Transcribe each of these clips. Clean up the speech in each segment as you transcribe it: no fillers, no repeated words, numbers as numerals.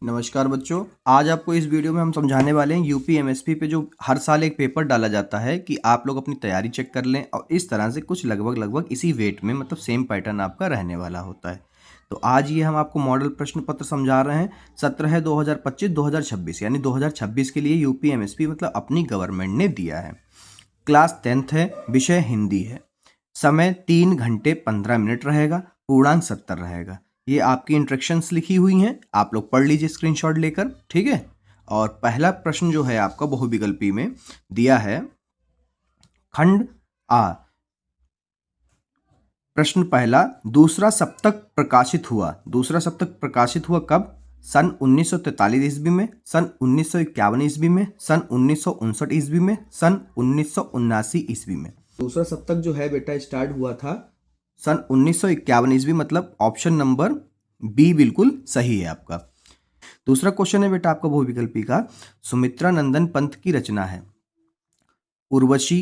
नमस्कार बच्चों। आज आपको इस वीडियो में हम समझाने वाले हैं यूपी एमएसपी पे जो हर साल एक पेपर डाला जाता है कि आप लोग अपनी तैयारी चेक कर लें और इस तरह से कुछ लगभग इसी वेट में मतलब सेम पैटर्न आपका रहने वाला होता है। तो आज ये हम आपको मॉडल प्रश्न पत्र समझा रहे हैं 17 2025 2026 यानी 2026 के लिए यूपी एमएसपी मतलब अपनी गवर्नमेंट ने दिया है। क्लास 10th है, विषय हिंदी है, समय 3 घंटे 15 मिनट रहेगा, पूर्णांक 70 रहेगा। ये आपकी इंस्ट्रक्शंस लिखी हुई हैं, आप लोग पढ़ लीजिए स्क्रीनशॉट लेकर, ठीक है। और पहला प्रश्न जो है आपका बहुविकल्पी में दिया है खंड आ। प्रश्न पहला, दूसरा सप्तक प्रकाशित हुआ कब? सन 1943 ईस्वी में, सन 1951 ईस्वी में, सन 1959 ईस्वी में, सन 1979 ईस्वी में। दूसरा सप्तक जो है बेटा स्टार्ट हुआ था सन 1951 ईस्वी, मतलब ऑप्शन नंबर बी बिल्कुल सही है आपका। दूसरा क्वेश्चन है बेटा आपका बहुविकल्पी का, सुमित्रा नंदन पंत की रचना है उर्वशी,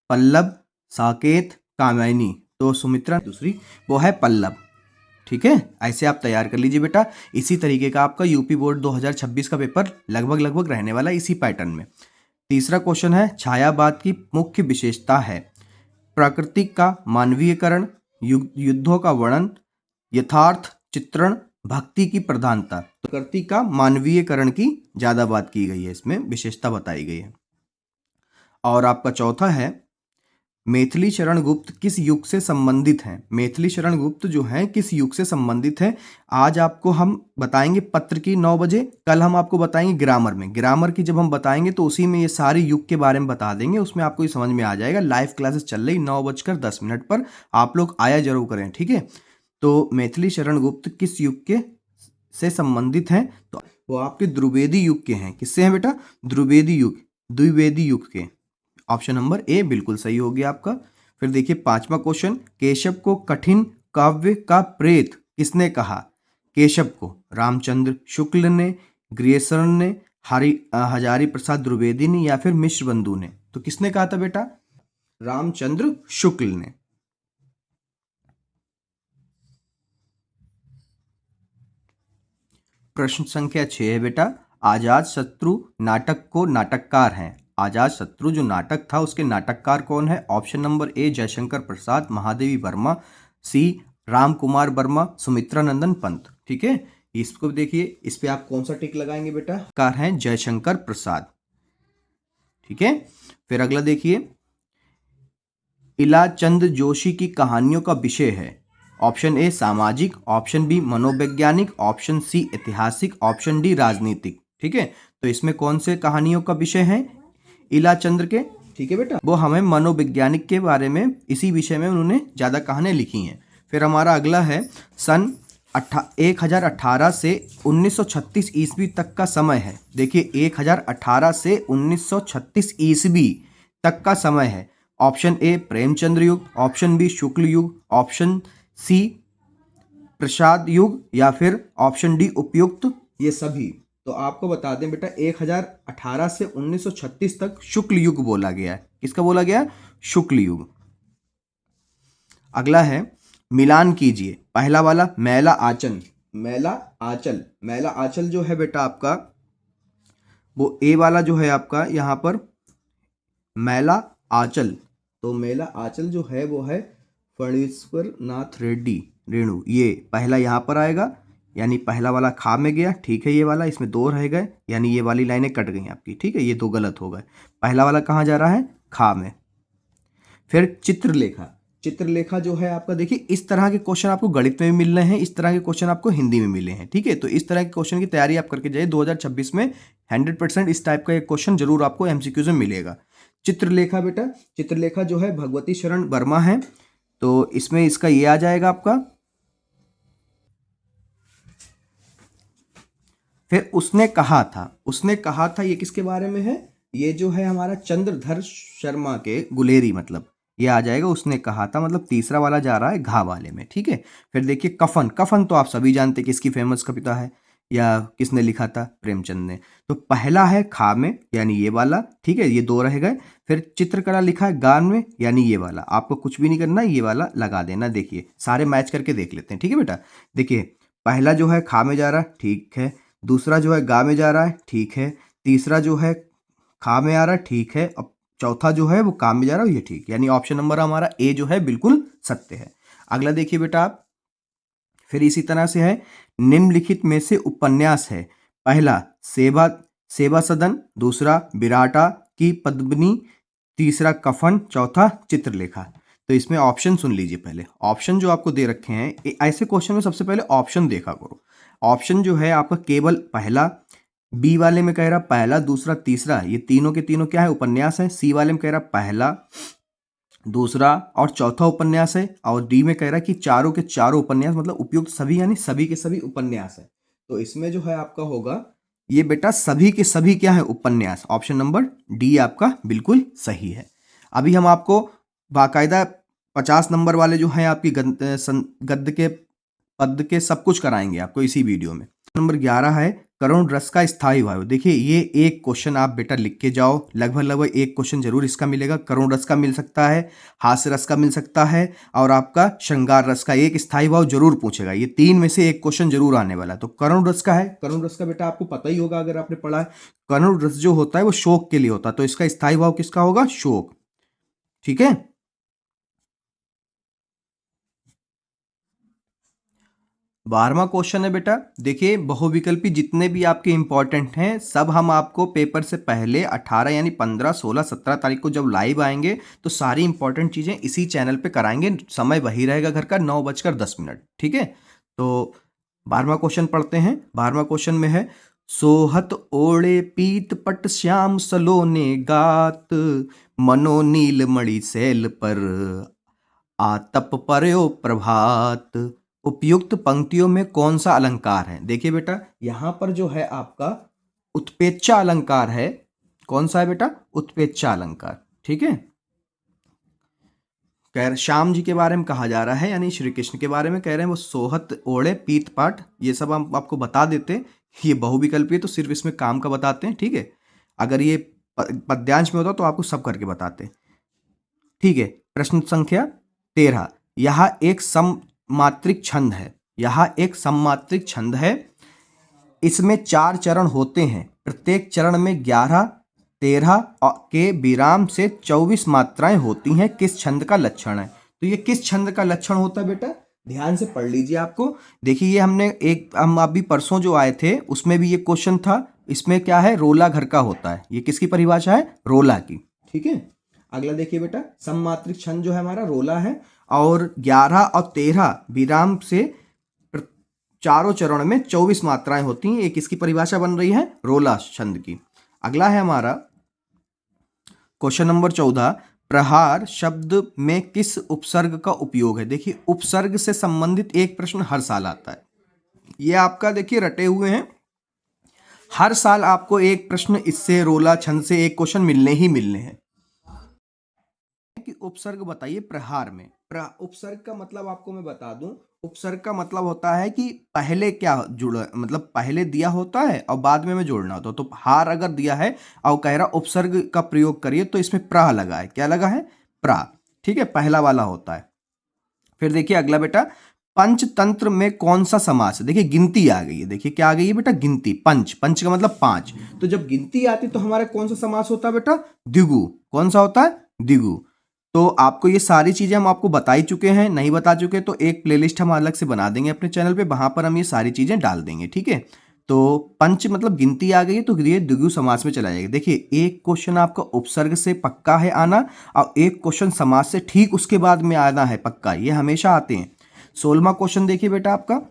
पल्लव, साकेत, कात्यायनी। तो सुमित्रा दूसरी वो है पल्लव, ठीक है। ऐसे आप तैयार कर लीजिए बेटा। इसी तरीके का आपका यूपी बोर्ड 2026 का पेपर लगभग रहने वाला इसी पैटर्न में। तीसरा क्वेश्चन है, छायावाद की मुख्य विशेषता है प्रकृति का मानवीयकरण, युद्धों का वर्णन, यथार्थ चित्रण, भक्ति की प्रधानता। तो प्रकृति का मानवीयकरण की ज्यादा बात की गई है, इसमें विशेषता बताई गई है। और आपका चौथा है, मैथिली शरण गुप्त किस युग से संबंधित हैं? मैथिली शरण गुप्त जो है किस युग से संबंधित है? आज आपको हम बताएंगे पत्र की 9 बजे, कल हम आपको बताएंगे ग्रामर में। ग्रामर की जब हम बताएंगे तो उसी में ये सारे युग के बारे में बता देंगे, उसमें आपको ये समझ में आ जाएगा। लाइव क्लासेस चल रही 9:10 पर, आप लोग आया जरूर करें, ठीक है। तो मैथिली शरण गुप्त किस युग के से संबंधित हैं? तो वो आपके द्विवेदी युग के हैं। किससे हैं बेटा? द्विवेदी युग के। ऑप्शन नंबर ए बिल्कुल सही हो गया आपका। फिर देखिए पांचवा क्वेश्चन, केशव को कठिन काव्य का प्रेत किसने कहा? केशव को रामचंद्र शुक्ल ने, ग्रियर्सन ने, हजारी प्रसाद द्विवेदी ने या फिर मिश्र बंधु ने? तो किसने कहा था बेटा? रामचंद्र शुक्ल ने। प्रश्न संख्या 6 है बेटा, आजाद शत्रु नाटक को नाटककार हैं। आजाद शत्रु जो नाटक था उसके नाटककार कौन है? Option number A Jaishankar Prasad, Mahadevi Verma, सी राम कुमार वर्मा, सुमित्रा नंदन पंत, ठीक है। इसको देखिए, इस पे आप कौन सा टिक लगाएंगे बेटा? कार हैं जयशंकर प्रसाद, ठीक है। फिर अगला देखिए, इलाचंद जोशी की कहानियों का विषय है ऑप्शन ए सामाजिक, ऑप्शन बी मनोवैज्ञानिक, ऑप्शन सी ऐतिहासिक, ऑप्शन डी राजनीतिक, ठीक है। तो इसमें कौन से कहानियों का विषय है इलाचंद्र के? ठीक है बेटा, वो हमें मनोवैज्ञानिक के बारे में, इसी विषय में उन्होंने ज़्यादा कहानियाँ लिखी हैं। फिर हमारा अगला है, सन 1018 से 1936 ईस्वी तक का समय है। देखिए 1018 से 1936 ईस्वी तक का समय है। ऑप्शन ए प्रेमचंद्र युग, ऑप्शन बी शुक्ल युग, ऑप्शन सी प्रसाद युग या फिर ऑप्शन डी उपयुक्त ये सभी। तो आपको बता दें बेटा 1018 से 1936 तक शुक्ल युग बोला गया है। किसका बोला गया? शुक्ल युग। अगला है, मिलान कीजिए। पहला वाला मैला आंचल, मैला आंचल जो है बेटा आपका, वो ए वाला जो है आपका यहाँ पर मैला आंचल। तो मैला आंचल जो है वो है फणीश्वर नाथ रेड्डी रेणु, ये पहला यहाँ पर आएगा, यानी पहला वाला खा में गया, ठीक है। ये वाला इसमें 2 रह गए, यानी ये वाली लाइनें कट गई आपकी, ठीक है। ये 2 गलत हो गए। पहला वाला कहाँ जा रहा है? खा में। फिर चित्रलेखा जो है आपका, देखिए इस तरह के क्वेश्चन आपको गणित में भी मिल रहे हैं, इस तरह के क्वेश्चन आपको हिंदी में मिले हैं, ठीक है। तो इस तरह के क्वेश्चन की तैयारी आप करके जाइए। 2026 में 100% इस टाइप का एक क्वेश्चन जरूर आपको एमसीक्यूज में मिलेगा। चित्रलेखा बेटा, चित्रलेखा जो है भगवती शरण वर्मा है, तो इसमें इसका ये आ जाएगा आपका। फिर उसने कहा था ये किसके बारे में है? ये जो है हमारा चंद्रधर शर्मा के गुलेरी, मतलब ये आ जाएगा। उसने कहा था, मतलब तीसरा वाला जा रहा है घा वाले में, ठीक है। फिर देखिए कफन तो आप सभी जानते हैं किसकी फेमस कविता है या किसने लिखा था? प्रेमचंद ने। तो पहला है खा में, यानी ये वाला, ठीक है। ये 2 रह गए। फिर चित्रकला लिखा है गान में, यानी ये वाला। आपको कुछ भी नहीं करना, ये वाला लगा देना। देखिए सारे मैच करके देख लेते हैं, ठीक है बेटा। देखिए पहला जो है खा में जा रहा है, ठीक है। दूसरा जो है गा में जा रहा है, ठीक है। तीसरा जो है खा में आ रहा है, ठीक है। अब चौथा जो है वो काम में जा रहा है, ये ठीक, यानी ऑप्शन नंबर हमारा ए जो है बिल्कुल सत्य है। अगला देखिए बेटा आप, फिर इसी तरह से है, निम्नलिखित में से उपन्यास है, पहला सेवा सेवा सदन, दूसरा विराटा की पद्मिनी, तीसरा कफन, चौथा चित्रलेखा। तो इसमें ऑप्शन सुन लीजिए पहले। ऑप्शन जो आपको दे रखे हैं, ऐसे क्वेश्चन में सबसे पहले ऑप्शन देखा करो। ऑप्शन जो है आपका केवल पहला, बी वाले में कह रहा पहला, दूसरा, तीसरा, ये तीनों के तीनों क्या है, उपन्यास है। सी वाले में कह रहा पहला, दूसरा और चौथा उपन्यास है। और डी में कह रहा है कि चारों के चारों उपन्यास, मतलब उपयुक्त सभी यानी सभी के सभी उपन्यास है। तो इसमें जो है आपका होगा ये बेटा सभी के सभी क्या है, उपन्यास। ऑप्शन नंबर डी आपका बिल्कुल सही है। अभी हम आपको बाकायदा 50 नंबर वाले जो है आपकी गद्य के पद के सब कुछ कराएंगे आपको इसी वीडियो में। नंबर 11 है, करुण रस का स्थायी वायु। देखिए ये एक क्वेश्चन आप बेटा लिख के जाओ, लगभग एक क्वेश्चन जरूर इसका मिलेगा। करुण रस का मिल सकता है, हास्य रस का मिल सकता है, और आपका श्रृंगार रस का एक स्थायी वायु जरूर पूछेगा। ये तीन में से एक क्वेश्चन जरूर आने वाला है। तो करुण रस का है, करुण रस का बेटा आपको पता ही होगा अगर आपने पढ़ा है। करुण रस जो होता है वो शोक के लिए होता है, तो इसका स्थायी वायु किसका होगा, शोक। ठीक है। 12वां क्वेश्चन है बेटा, देखिए बहुविकल्पी जितने भी आपके इंपॉर्टेंट हैं सब हम आपको पेपर से पहले 18 यानी 15, 16, 17 तारीख को जब लाइव आएंगे तो सारी इंपॉर्टेंट चीज़ें इसी चैनल पे कराएंगे। समय वही रहेगा घर का 9:10। ठीक है। तो 12वां क्वेश्चन पढ़ते हैं। 12वां क्वेश्चन में है, सोहत ओढ़े पीत पट श्याम सलोने गात, मनो नील मणि सैल पर आतप पर्यो प्रभात। उपयुक्त पंक्तियों में कौन सा अलंकार है। देखिए बेटा यहां पर जो है आपका उत्प्रेक्षा अलंकार है। कौन सा है बेटा, उत्प्रेक्षा अलंकार। ठीक है। कह रहे श्याम जी के बारे में कहा जा रहा है, यानी श्री कृष्ण के बारे में कह रहे हैं। वो सोहत ओढ़े पीत पाट, ये सब हम आपको बता देते हैं। ये बहुविकल्पी है तो सिर्फ इसमें काम का बताते हैं। ठीक है। अगर ये पद्यांश में होता तो आपको सब करके बताते। ठीक है। प्रश्न संख्या 13, यह एक सममात्रिक छंद है। यह एक सममात्रिक छंद है। इसमें 4 चरण होते हैं। प्रत्येक चरण में 11, 13 के विराम से 24 मात्राएं होती हैं। किस छंद का लक्षण है। तो ये किस छंद का लक्षण होता है बेटा, ध्यान से पढ़ लीजिए। आपको देखिए ये हम अभी परसों जो आए थे उसमें भी ये क्वेश्चन था। इसमें क्या है, रोला घर का होता है। ये किसकी परिभाषा है, रोला की। ठीक है। अगला देखिए बेटा, सममात्रिक छंद जो है हमारा रोला है, और 11 और 13 विराम से चारों चरण में 24 मात्राएं होती हैं। एक इसकी परिभाषा बन रही है रोला छंद की। अगला है हमारा क्वेश्चन नंबर 14, प्रहार शब्द में किस उपसर्ग का उपयोग है। देखिए उपसर्ग से संबंधित एक प्रश्न हर साल आता है। ये आपका देखिए रटे हुए हैं, हर साल आपको एक प्रश्न इससे रोला छंद से एक क्वेश्चन मिलने ही मिलने हैं। कि उपसर्ग बताइए प्रहार में। उपसर्ग का मतलब आपको मैं बता दूं, उपसर्ग का मतलब होता है कि पहले क्या जुड़ा, मतलब पहले दिया होता है और बाद में जोड़ना होता है। तो हार अगर दिया है और कह रहा उपसर्ग का प्रयोग करिए तो इसमें प्रा लगा है। क्या लगा है, प्रा। ठीक है, पहला वाला होता है। फिर देखिए अगला बेटा, पंचतंत्र में कौन सा समास है। देखिए गिनती आ गई है। देखिए क्या आ गई है बेटा, गिनती। पंच, पंच का मतलब 5। तो जब गिनती आती तो हमारा कौन सा समास होता है बेटा, द्विगु। कौन सा होता है, द्विगु। तो आपको ये सारी चीजें हम आपको बता ही चुके हैं। नहीं बता चुके तो एक प्लेलिस्ट हम अलग से बना देंगे अपने चैनल पे, वहां पर हम ये सारी चीजें डाल देंगे। ठीक है। तो पंच मतलब गिनती आ गई है तो ये द्विगु समास में चला जाएगा। देखिए एक क्वेश्चन आपका उपसर्ग से पक्का है आना, और एक क्वेश्चन समास से ठीक उसके बाद में आना है पक्का। ये हमेशा आते हैं। 16वां क्वेश्चन देखिए बेटा आपका,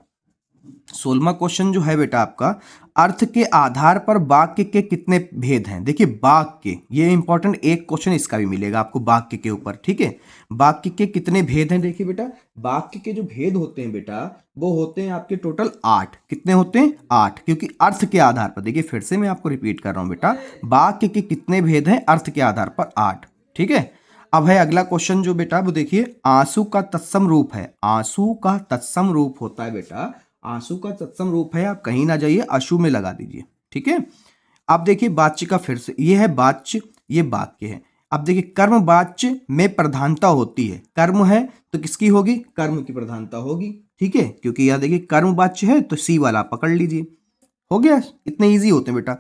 16वां क्वेश्चन जो है बेटा आपका, अर्थ के आधार पर वाक्य के कितने भेद हैं। देखिए वाक्य, ये इंपॉर्टेंट एक क्वेश्चन इसका भी मिलेगा आपको वाक्य के ऊपर। ठीक है, वाक्य के कितने भेद हैं। देखिए बेटा वाक्य के जो भेद होते हैं बेटा वो होते हैं आपके टोटल 8। कितने होते हैं, 8। क्योंकि अर्थ के आधार पर, देखिए फिर से मैं आपको रिपीट कर रहा हूं बेटा, वाक्य के कितने भेद हैं, अर्थ के आधार पर 8। ठीक है। अब है अगला क्वेश्चन जो बेटा वो देखिए, आंसू का तत्सम रूप है। आंसू का तत्सम रूप होता है बेटा, आंसू का तत्सम रूप है, आप कहीं ना जाइए, अशु में लगा दीजिए। ठीक है। अब देखिए वाच्य का फिर से, ये है वाच्य, ये वाक्य है। अब देखिए कर्मवाच्य में प्रधानता होती है, कर्म है तो किसकी होगी, कर्म की प्रधानता होगी। ठीक है, क्योंकि यहाँ देखिए कर्मवाच्य है तो सी वाला पकड़ लीजिए। हो गया, इतने इजी होते हैं बेटा।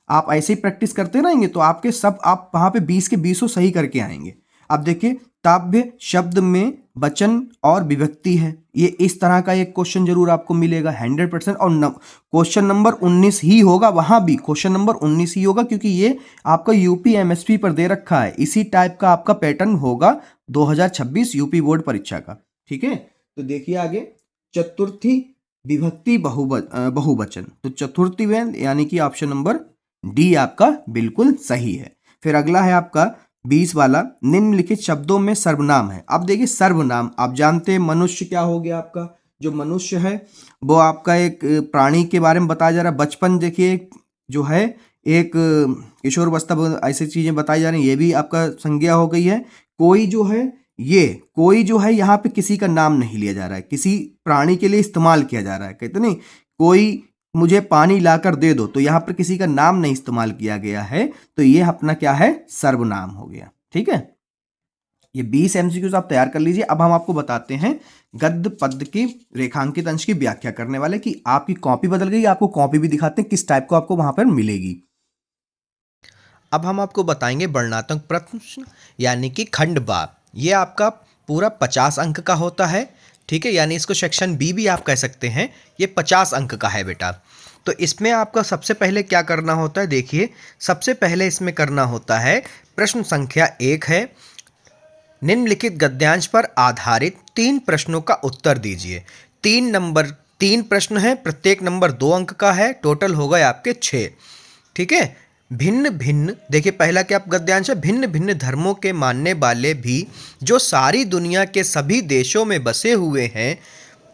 आप ऐसे ही प्रैक्टिस करते रहेंगे तो आपके सब आप वहां पे 20 के 20 सही करके आएंगे। अब देखिए ताव्य शब्द में वचन और विभक्ति है, ये इस तरह का एक क्वेश्चन जरूर आपको मिलेगा 100%। और क्वेश्चन नंबर 19 ही होगा, वहां भी क्वेश्चन नंबर 19 ही होगा, क्योंकि ये आपका यूपी एमएसपी पर दे रखा है। इसी टाइप का आपका पैटर्न होगा 2026 यूपी बोर्ड परीक्षा का। ठीक है, तो देखिए आगे, चतुर्थी विभक्ति बहुवचन, तो चतुर्थी में यानी कि ऑप्शन नंबर डी आपका बिल्कुल सही है। फिर अगला है आपका 20 वाला, निम्नलिखित शब्दों में सर्वनाम है। अब देखिए सर्वनाम आप जानते हैं, मनुष्य क्या हो गया आपका, जो मनुष्य है वो आपका एक प्राणी के बारे में बताया जा रहा है। बचपन देखिए जो है एक किशोरावस्था, ऐसी चीजें बताई जा रही हैं, ये भी आपका संज्ञा हो गई है। कोई जो है, ये कोई जो है यहाँ पे किसी का नाम नहीं लिया जा रहा है, किसी प्राणी के लिए इस्तेमाल किया जा रहा है। कहते नहीं कोई मुझे पानी लाकर दे दो, तो यहाँ पर किसी का नाम नहीं इस्तेमाल किया गया है, तो ये अपना क्या है, सर्वनाम हो गया। ठीक है, ये 20 एमसीक्यूज आप तैयार कर लीजिए। अब हम आपको बताते हैं गद्य पद्य की रेखांकित अंश की व्याख्या करने वाले, कि आपकी कॉपी बदल गई, आपको कॉपी भी दिखाते हैं किस टाइप को आपको वहां पर मिलेगी। अब हम आपको बताएंगे वर्णनात्मक प्रश्न यानी कि खंड बा। ये आपका पूरा 50 अंक का होता है। ठीक है, यानी इसको सेक्शन बी भी आप कह सकते हैं। ये 50 अंक का है बेटा। तो इसमें आपका सबसे पहले क्या करना होता है, देखिए सबसे पहले इसमें करना होता है, प्रश्न संख्या 1 है, निम्नलिखित गद्यांश पर आधारित 3 प्रश्नों का उत्तर दीजिए। 3 प्रश्न हैं, प्रत्येक नंबर 2 अंक का है, टोटल हो गए आपके 6। ठीक है, भिन्न भिन्न, देखिए पहला क्या गद्यांश है, भिन्न भिन्न धर्मों के मानने वाले भी जो सारी दुनिया के सभी देशों में बसे हुए हैं।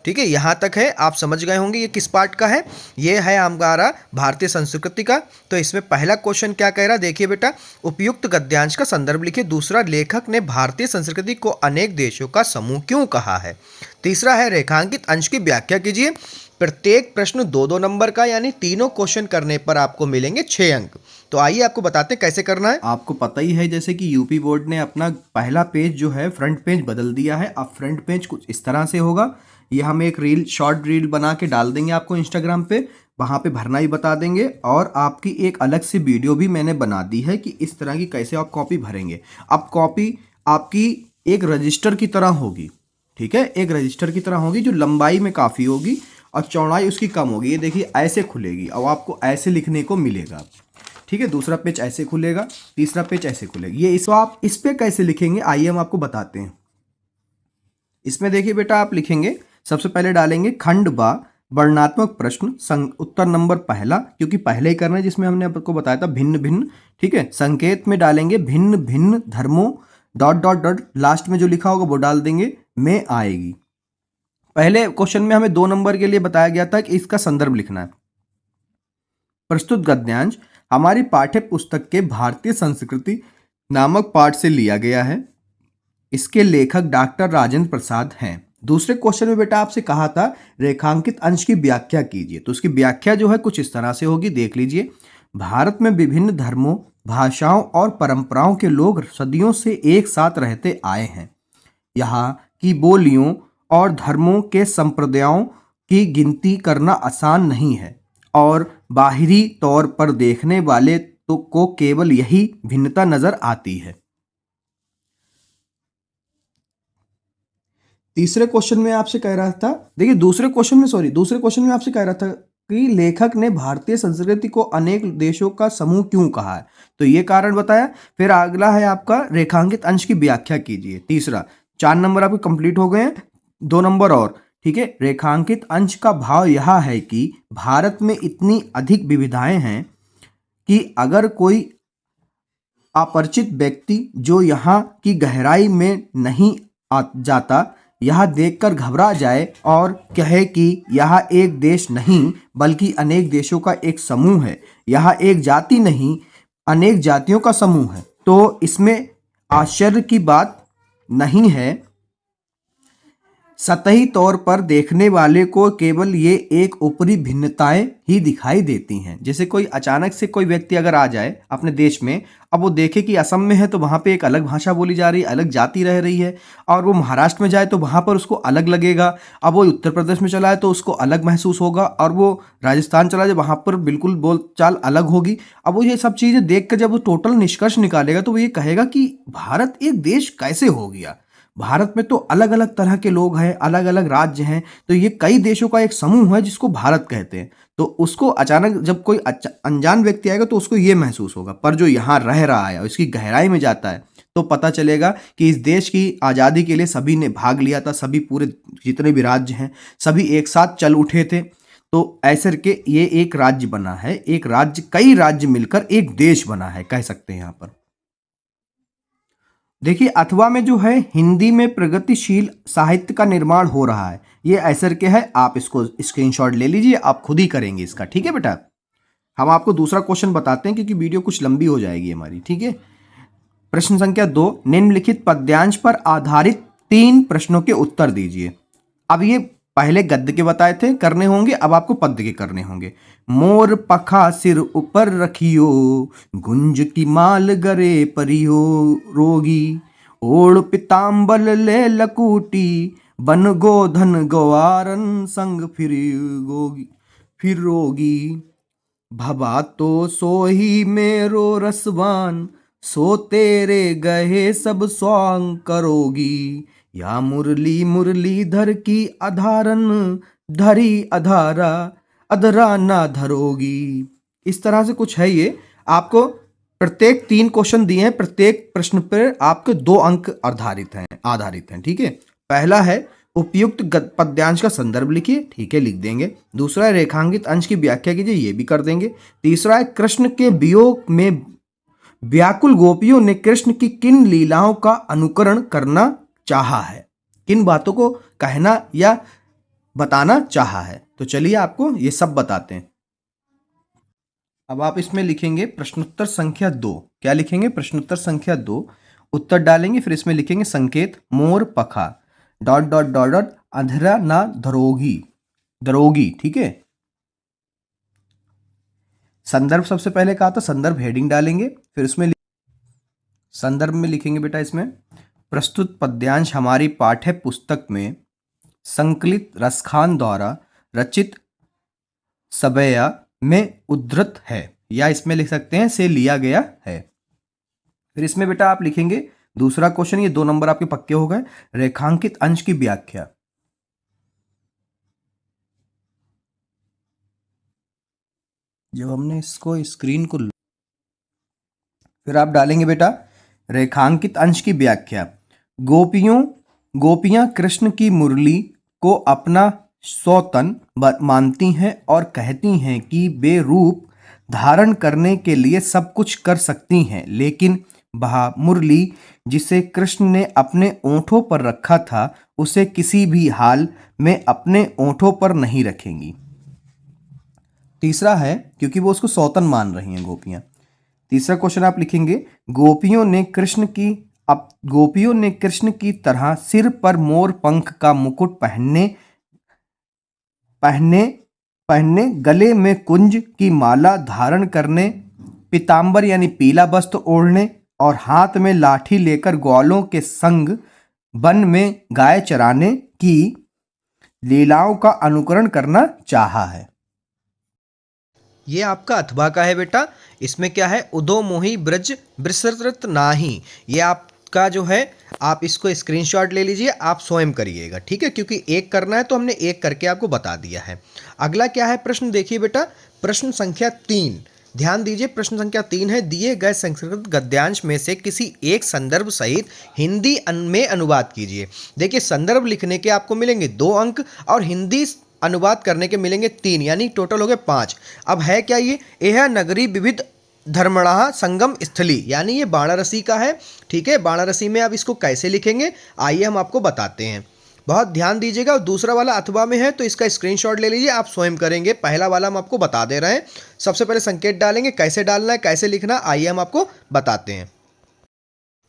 ठीक है, यहाँ तक है, आप समझ गए होंगे ये किस पार्ट का है। ये है हमारा भारतीय संस्कृति का। तो इसमें पहला क्वेश्चन क्या कह रहा है, देखिए बेटा, उपयुक्त गद्यांश का संदर्भ लिखिए। दूसरा, लेखक ने भारतीय संस्कृति को अनेक देशों का समूह क्यों कहा है। तीसरा है, रेखांकित अंश की व्याख्या कीजिए। प्रत्येक प्रश्न 2-2 नंबर का, यानी तीनों क्वेश्चन करने पर आपको मिलेंगे 6 अंक। तो आइए आपको बताते हैं कैसे करना है। आपको पता ही है जैसे कि यूपी बोर्ड ने अपना पहला पेज जो है फ्रंट पेज बदल दिया है। अब फ्रंट पेज कुछ इस तरह से होगा। ये हम एक रील, शॉर्ट रील बना के डाल देंगे आपको इंस्टाग्राम पे, वहाँ पे भरना ही बता देंगे। और आपकी एक अलग से वीडियो भी मैंने बना दी है कि इस तरह की कैसे आप कॉपी भरेंगे। अब कॉपी आपकी एक रजिस्टर की तरह होगी। ठीक है, एक रजिस्टर की तरह होगी, जो लंबाई में काफ़ी होगी और चौड़ाई उसकी कम होगी। ये देखिए ऐसे खुलेगी और आपको ऐसे लिखने को मिलेगा। ठीक है, दूसरा पेज ऐसे खुलेगा, तीसरा पेज ऐसे खुलेगा। ये इसको आप इस पे कैसे लिखेंगे, आइए हम आपको बताते हैं। इसमें देखिए बेटा, आप लिखेंगे, सबसे पहले डालेंगे खंड बा, वर्णनात्मक प्रश्न, उत्तर नंबर पहला, क्योंकि पहले ही करना है जिसमें हमने आपको बताया था भिन्न भिन्न। ठीक है, संकेत में डालेंगे भिन्न भिन्न धर्मों, डॉट डॉट डॉट, लास्ट में जो लिखा होगा वो डाल देंगे, में आएगी। पहले क्वेश्चन में हमें 2 नंबर के लिए बताया गया था कि इसका संदर्भ लिखना है। प्रस्तुत गद्यांश हमारी पाठ्य पुस्तक के भारतीय संस्कृति नामक पाठ से लिया गया है। इसके लेखक डॉक्टर राजेंद्र प्रसाद हैं। दूसरे क्वेश्चन में बेटा आपसे कहा था रेखांकित अंश की व्याख्या कीजिए, तो उसकी व्याख्या जो है कुछ इस तरह से होगी, देख लीजिए। भारत में विभिन्न धर्मों, भाषाओं और परंपराओं के लोग सदियों से एक साथ रहते आए हैं। यहाँ की बोलियों और धर्मों के संप्रदायों की गिनती करना आसान नहीं है, और बाहरी तौर पर देखने वाले तो को केवल यही भिन्नता नजर आती है। तीसरे क्वेश्चन में आपसे कह रहा था, देखिए दूसरे क्वेश्चन में आपसे कह रहा था कि लेखक ने भारतीय संस्कृति को अनेक देशों का समूह क्यों कहा है, तो ये कारण बताया। फिर अगला है आपका रेखांकित अंश की व्याख्या कीजिए। तीसरा, 4 नंबर आपके कंप्लीट हो गए हैं, 2 नंबर और। ठीक है, रेखांकित अंश का भाव यह है कि भारत में इतनी अधिक विविधताएं हैं कि अगर कोई अपरिचित व्यक्ति जो यहाँ की गहराई में नहीं जाता, यह देखकर घबरा जाए और कहे कि यह एक देश नहीं बल्कि अनेक देशों का एक समूह है, यह एक जाति नहीं अनेक जातियों का समूह है, तो इसमें आश्चर्य की बात नहीं है। सतही तौर पर देखने वाले को केवल ये एक ऊपरी भिन्नताएं ही दिखाई देती हैं। जैसे कोई अचानक से कोई व्यक्ति अगर आ जाए अपने देश में अब वो देखे कि असम में है तो वहाँ पे एक अलग भाषा बोली जा रही है, अलग जाति रह रही है, और वो महाराष्ट्र में जाए तो वहाँ पर उसको अलग लगेगा। अब वो उत्तर प्रदेश में चला है तो उसको अलग महसूस होगा, और वो राजस्थान चला जाए वहाँ पर बिल्कुल बोलचाल अलग होगी। अब वो ये सब चीज़ें देख कर जब वो टोटल निष्कर्ष निकालेगा तो वो ये कहेगा कि भारत एक देश कैसे हो गया। भारत में तो अलग अलग तरह के लोग हैं, अलग अलग राज्य हैं, तो ये कई देशों का एक समूह है जिसको भारत कहते हैं। तो उसको अचानक जब कोई अनजान व्यक्ति आएगा तो उसको ये महसूस होगा, पर जो यहाँ रह रहा है और इसकी गहराई में जाता है तो पता चलेगा कि इस देश की आज़ादी के लिए सभी ने भाग लिया था, सभी पूरे जितने भी राज्य हैं सभी एक साथ चल उठे थे। तो ऐसे करके ये एक राज्य बना है, एक राज्य, कई राज्य मिलकर एक देश बना है, कह सकते हैं यहाँ पर। देखिए अथवा में जो है हिंदी में प्रगतिशील साहित्य का निर्माण हो रहा है, ये ऐसर के है, आप इसको स्क्रीनशॉट ले लीजिए, आप खुद ही करेंगे इसका, ठीक है बेटा। हम आपको दूसरा क्वेश्चन बताते हैं क्योंकि वीडियो कुछ लंबी हो जाएगी हमारी, ठीक है। प्रश्न संख्या 2, निम्नलिखित पद्यांश पर आधारित 3 प्रश्नों के उत्तर दीजिए। अब ये पहले गद्य के बताए थे करने होंगे, अब आपको पद्य के करने होंगे। मोर पखा सिर ऊपर रखियो, गुंज की माल गरे परियो रोगी, ओढ़ पिताम्बल ले लकूटी, बन गोधन गवारन संग फिर रोगी। भबा तो सोही मेरो रसवान, सो तेरे गहे सब स्वांग करोगी, या मुरली मुरलीधर की अधारन, धरी अधारा अधरा ना धरोगी। इस तरह से कुछ है ये। आपको प्रत्येक 3 क्वेश्चन दिए हैं, प्रत्येक प्रश्न पर आपके 2 अंक आधारित हैं, ठीक है। पहला है उपयुक्त पद्यांश का संदर्भ लिखिए, ठीक है, लिख देंगे। दूसरा है रेखांकित अंश की व्याख्या कीजिए, ये भी कर देंगे। तीसरा है कृष्ण के वियोग में व्याकुल गोपियों ने कृष्ण की किन लीलाओं का अनुकरण करना चाहा है, किन बातों को कहना या बताना चाहा है। तो चलिए आपको ये सब बताते हैं। अब आप इसमें लिखेंगे प्रश्नोत्तर संख्या 2। क्या लिखेंगे? प्रश्नोत्तर संख्या 2, उत्तर डालेंगे, फिर इसमें लिखेंगे संकेत मोर पखा डॉट डॉट डॉट डॉट अंधेरा ना दरोगी, ठीक है। संदर्भ सबसे पहले कहा था, संदर्भ हेडिंग डालेंगे, फिर उसमें संदर्भ में लिखेंगे बेटा इसमें प्रस्तुत पद्यांश हमारी पाठ्य पुस्तक में संकलित रसखान द्वारा रचित सबया में उद्धृत है, या इसमें लिख सकते हैं से लिया गया है। फिर इसमें बेटा आप लिखेंगे दूसरा क्वेश्चन, ये 2 नंबर आपके पक्के हो गए, रेखांकित अंश की व्याख्या। जब हमने इसको स्क्रीन को, फिर आप डालेंगे बेटा रेखांकित अंश की व्याख्या। गोपियां कृष्ण की मुरली को अपना सौतन मानती हैं और कहती हैं कि वे रूप धारण करने के लिए सब कुछ कर सकती हैं, लेकिन वह मुरली जिसे कृष्ण ने अपने ओंठों पर रखा था उसे किसी भी हाल में अपने ओंठों पर नहीं रखेंगी। तीसरा है क्योंकि वो उसको सौतन मान रही हैं गोपियां। तीसरा क्वेश्चन आप लिखेंगे गोपियों ने कृष्ण की तरह सिर पर मोर पंख का मुकुट पहनने गले में कुंज की माला धारण करने, पीतांबर यानी पीला वस्त्र ओढ़ने और हाथ में लाठी लेकर ग्वालों के संग वन में गाय चराने की लीलाओं का अनुकरण करना चाहा है। ये आपका अथवा का है बेटा। इसमें क्या है, उदो मोही ब्रज विसृत नाही, ये आपका जो है, आप इसको स्क्रीनशॉट ले लीजिए, आप स्वयं करिएगा, ठीक है, क्योंकि एक करना है तो हमने एक करके आपको बता दिया है। अगला क्या है प्रश्न, देखिए बेटा प्रश्न संख्या 3, ध्यान दीजिए। प्रश्न संख्या 3 है, दिए गए संस्कृत गद्यांश में से किसी एक संदर्भ सहित हिंदी में अनुवाद कीजिए। देखिए संदर्भ लिखने के आपको मिलेंगे 2 अंक और हिंदी अनुवाद करने के मिलेंगे 3, यानी टोटल हो गए 5। अब है क्या ये, यह नगरी विविध धर्मणाः संगम स्थली, यानी ये वाराणसी का है, ठीक है। वाराणसी में आप इसको कैसे लिखेंगे आइए हम आपको बताते हैं, बहुत ध्यान दीजिएगा। और दूसरा वाला अथवा में है तो इसका स्क्रीनशॉट ले लीजिए, आप स्वयं करेंगे। पहला वाला हम आपको बता दे रहे हैं। सबसे पहले संकेत डालेंगे, कैसे डालना है कैसे लिखना आइए हम आपको बताते हैं।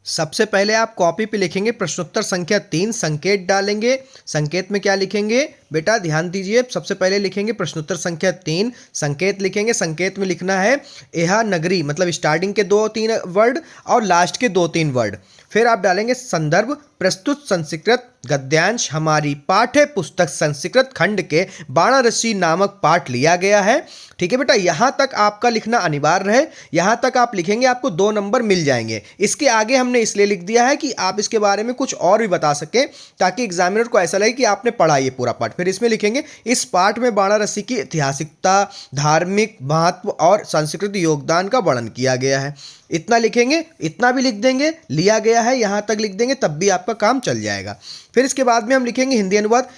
सबसे पहले आप कॉपी पे लिखेंगे प्रश्नोत्तर संख्या 3, संकेत डालेंगे। संकेत में क्या लिखेंगे बेटा, ध्यान दीजिए। सबसे पहले लिखेंगे प्रश्नोत्तर संख्या 3, संकेत लिखेंगे। संकेत में लिखना है यह नगरी, मतलब स्टार्टिंग के 2-3 वर्ड और लास्ट के 2-3 वर्ड। फिर आप डालेंगे संदर्भ, प्रस्तुत संस्कृत गद्यांश हमारी पाठ्य पुस्तक संस्कृत खंड के वाराणसी नामक पाठ लिया गया है। ठीक है बेटा, यहाँ तक आपका लिखना अनिवार्य है। यहाँ तक आप लिखेंगे, आपको 2 नंबर मिल जाएंगे। इसके आगे हमने इसलिए लिख दिया है कि आप इसके बारे में कुछ और भी बता सकें, ताकि एग्जामिनर को ऐसा लगे कि आपने पढ़ा ये पूरा पाठ। फिर इसमें लिखेंगे इस पाठ में वाराणसी की ऐतिहासिकता, धार्मिक महत्व और सांस्कृतिक योगदान का वर्णन किया गया है। इतना लिखेंगे, इतना भी लिख देंगे, लिया गया है यहाँ तक लिख देंगे, तब भी आपका काम चल जाएगा। फिर इसके बाद में हम लिखेंगे हिंदी अनुवाद।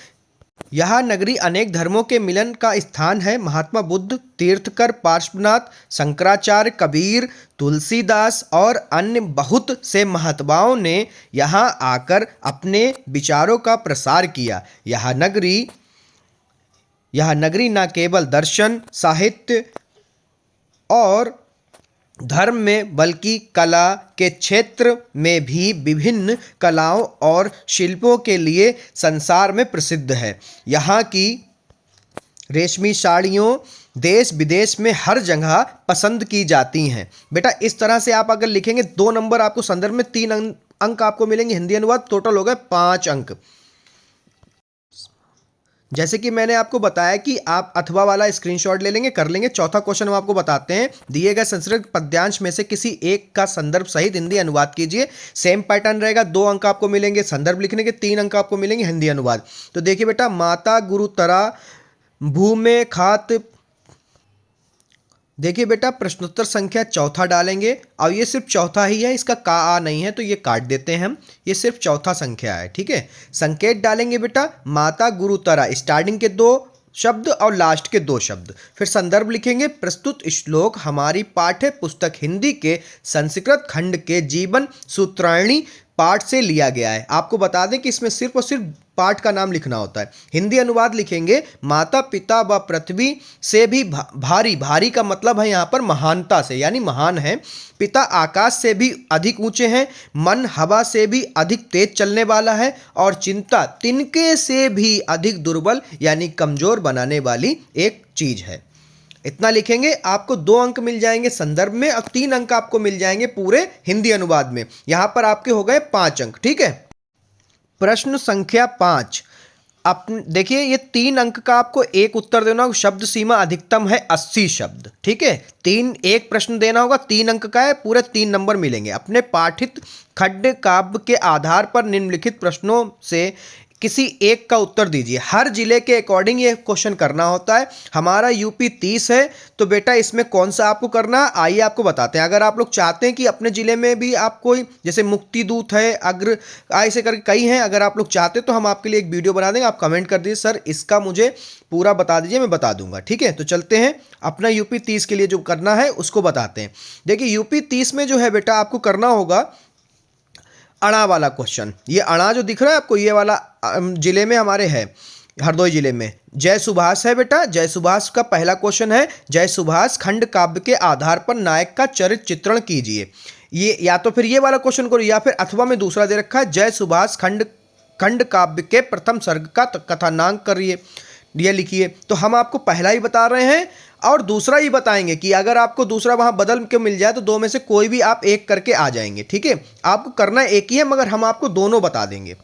यह नगरी अनेक धर्मों के मिलन का स्थान है। महात्मा बुद्ध, तीर्थकर, पार्श्वनाथ, शंकराचार्य, कबीर, तुलसीदास और अन्य बहुत से महात्माओं ने यहाँ आकर अपने विचारों का प्रसार किया। यह नगरी न केवल दर्शन, साहित्य और धर्म में बल्कि कला के क्षेत्र में भी विभिन्न कलाओं और शिल्पों के लिए संसार में प्रसिद्ध है। यहाँ की रेशमी साड़ियों देश विदेश में हर जगह पसंद की जाती हैं। बेटा इस तरह से आप अगर लिखेंगे, 2 नंबर आपको संदर्भ में, 3 अंक आपको मिलेंगे। हिंदी अनुवाद टोटल हो गए 5 अंक। जैसे कि मैंने आपको बताया कि आप अथवा वाला स्क्रीनशॉट ले लेंगे, कर लेंगे। चौथा क्वेश्चन हम आपको बताते हैं। दिए गए संस्कृत पद्यांश में से किसी एक का संदर्भ सहित हिंदी अनुवाद कीजिए। सेम पैटर्न रहेगा, 2 अंक आपको मिलेंगे संदर्भ लिखने के, 3 अंक आपको मिलेंगे हिंदी अनुवाद। तो देखिए बेटा, माता गुरुतरा भूमे खात। देखिए बेटा, प्रश्नोत्तर संख्या चौथा डालेंगे और ये सिर्फ चौथा ही है, इसका का आ नहीं है तो ये काट देते हैं हम। ये सिर्फ चौथा संख्या है, ठीक है। संकेत डालेंगे बेटा, माता गुरुतरा, स्टार्टिंग के 2 शब्द और लास्ट के 2 शब्द। फिर संदर्भ लिखेंगे, प्रस्तुत श्लोक हमारी पाठ्य पुस्तक हिंदी के संस्कृत खंड के जीवन सूत्राणी पाठ से लिया गया है। आपको बता दें कि इसमें सिर्फ और सिर्फ पाठ का नाम लिखना होता है। हिंदी अनुवाद लिखेंगे, माता पिता व पृथ्वी से भी भारी, भारी का मतलब है यहाँ पर महानता से, यानी महान है। पिता आकाश से भी अधिक ऊंचे हैं, मन हवा से भी अधिक तेज चलने वाला है और चिंता तिनके से भी अधिक दुर्बल यानी कमजोर बनाने वाली एक चीज है। इतना लिखेंगे, आपको 2 अंक मिल जाएंगे संदर्भ में और 3 अंक आपको मिल जाएंगे पूरे हिंदी अनुवाद में। यहां पर आपके हो गए 5 अंक, ठीक है। प्रश्न संख्या 5, देखिए ये 3 अंक का आपको एक उत्तर देना होगा। शब्द सीमा अधिकतम है 80 शब्द, ठीक है। 1 प्रश्न देना होगा, 3 अंक का है, पूरे 3 नंबर मिलेंगे। अपने पाठित खंड काव्य के आधार पर निम्नलिखित प्रश्नों से किसी एक का उत्तर दीजिए। हर जिले के अकॉर्डिंग ये क्वेश्चन करना होता है। हमारा यूपी 30 है, तो बेटा इसमें कौन सा आपको करना है, आइए आपको बताते हैं। अगर आप लोग चाहते हैं कि अपने जिले में भी आप कोई, जैसे मुक्ति दूत है, अग्र, ऐसे करके कई हैं, अगर आप लोग चाहते हैं तो हम आपके लिए एक वीडियो बना देंगे। आप कमेंट कर दीजिए सर इसका मुझे पूरा बता दीजिए, मैं बता दूंगा, ठीक है। तो चलते हैं अपना यूपी 30 के लिए जो करना है उसको बताते हैं। देखिए यूपी 30 में जो है बेटा आपको करना होगा अणा वाला क्वेश्चन। ये अणा जो दिख रहा है आपको, ये वाला जिले में हमारे है, हरदोई जिले में जय सुभाष है बेटा। जय सुभाष का पहला क्वेश्चन है, जय सुभाष खंड काव्य के आधार पर नायक का चरित्र चित्रण कीजिए। ये या तो फिर ये वाला क्वेश्चन करो, या फिर अथवा में दूसरा दे रखा है, जय सुभाष खंड काव्य के प्रथम सर्ग का कथानांक करिए, ये लिखिए। तो हम आपको पहला ही बता रहे हैं और दूसरा ही बताएंगे कि अगर आपको दूसरा वहां बदल के मिल जाए तो 2 में से कोई भी आप एक करके आ जाएंगे, ठीक है। आपको करना एक ही है, मगर हम आपको दोनों बता देंगे।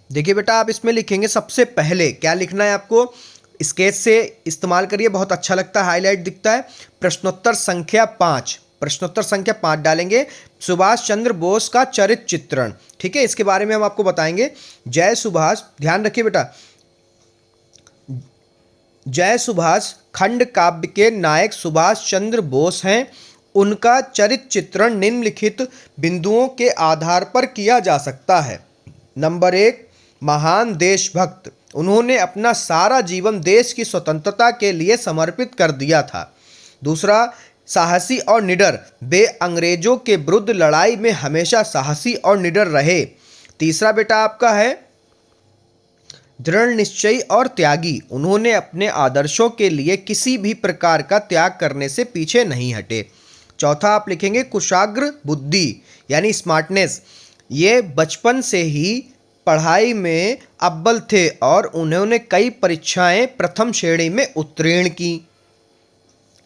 देखिए बेटा, आप इसमें लिखेंगे सबसे पहले क्या लिखना है आपको, स्केच से इस्तेमाल करिए, बहुत अच्छा लगता है, हाईलाइट दिखता है। प्रश्नोत्तर संख्या 5, प्रश्नोत्तर संख्या 5 डालेंगे, सुभाष चंद्र बोस का चरित्र चित्रण, ठीक है। इसके बारे में हम आपको बताएंगे। जय सुभाष, ध्यान रखिए बेटा, जय सुभाष खंड काव्य के नायक सुभाष चंद्र बोस हैं। उनका चरित्र चित्रण निम्नलिखित बिंदुओं के आधार पर किया जा सकता है। नंबर 1, महान देशभक्त, उन्होंने अपना सारा जीवन देश की स्वतंत्रता के लिए समर्पित कर दिया था। दूसरा, साहसी और निडर, वे अंग्रेजों के विरुद्ध लड़ाई में हमेशा साहसी और निडर रहे। तीसरा बेटा आपका है दृढ़ निश्चयी और त्यागी, उन्होंने अपने आदर्शों के लिए किसी भी प्रकार का त्याग करने से पीछे नहीं हटे। चौथा आप लिखेंगे कुशाग्र बुद्धि यानी स्मार्टनेस, ये बचपन से ही पढ़ाई में अव्वल थे और उन्होंने कई परीक्षाएं प्रथम श्रेणी में उत्तीर्ण की।